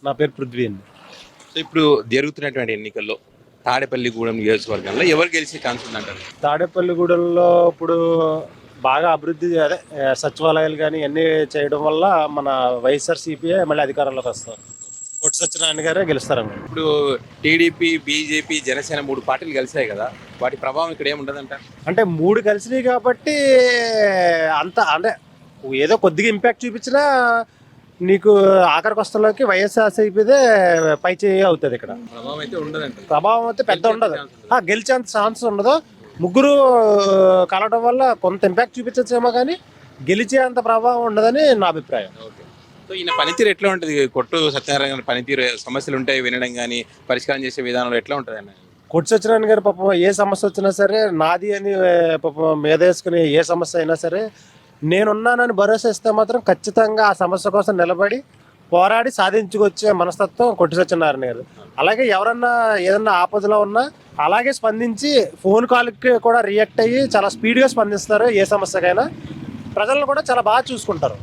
నా పేరు పృథ్వీ అండి. సో ఇప్పుడు జరుగుతున్నటువంటి ఎన్నికల్లో తాడేపల్లిగూడెం నియోజకవర్గంలో ఎవరు గెలిచే ఛాన్స్ ఉందంటారు? తాడేపల్లిగూడెంలో ఇప్పుడు బాగా అభివృద్ధి అదే సచివాలయాలు కానీ ఇవన్నీ చేయడం వల్ల మన వైఎస్ఆర్సీపీఏ మళ్ళీ అధికారంలోకి వస్తారు. కొట్టు సత్యనారాయణ గారే గెలుస్తారండి. ఇప్పుడు టీడీపీ, బీజేపీ, జనసేన 3 పార్టీలు కలిసాయి కదా, వాటి ప్రభావం ఇక్కడ ఏముండదంట? అంటే 3 కలిసినాయి కాబట్టి అంత అంటే ఏదో కొద్దిగా ఇంపాక్ట్ చూపించినా నీకు ఆఖరికి వస్తలోకి వైఎస్ఆర్సీపీదే పై చేయి అవుతుంది. ఇక్కడ ప్రభావం అయితే ఉండదంట. ప్రభావం అయితే పెద్ద ఉండదు. గెలిచేంత ఛాన్స్ ఉండదు. ముగ్గురు కలవడం వల్ల కొంత ఇంపాక్ట్ చూపించచ్చేమో కానీ గెలిచేంత ప్రభావం ఉండదని నా అభిప్రాయం. ఓకే. సో ఈయన పనితీరు ఎట్లా ఉంటుంది? కొట్టు సత్యనారాయణ గారి పనితీరు, సమస్యలు ఉంటాయి వినడం కానీ పరిష్కారం చేసే విధానంలో ఎట్లా ఉంటుంది అన్న? కొట్టు సత్యనారాయణ గారు పాపం ఏ సమస్య వచ్చినా సరే నాది అని పాపం మీద వేసుకుని ఏ సమస్య అయినా సరే నేనున్నానని భరోసా ఇస్తే మాత్రం ఖచ్చితంగా ఆ సమస్య కోసం నిలబడి పోరాడి సాధించుకొచ్చే మనస్తత్వం కొట్టు సత్యనారాయణ గారు. అలాగే ఎవరన్నా ఏదన్నా ఆపదలో ఉన్నా అలాగే స్పందించి ఫోన్ కాల్కి కూడా రియాక్ట్ అయ్యి చాలా స్పీడ్గా స్పందిస్తారు. ఏ సమస్యకైనా ప్రజలను కూడా చాలా బాగా చూసుకుంటారు.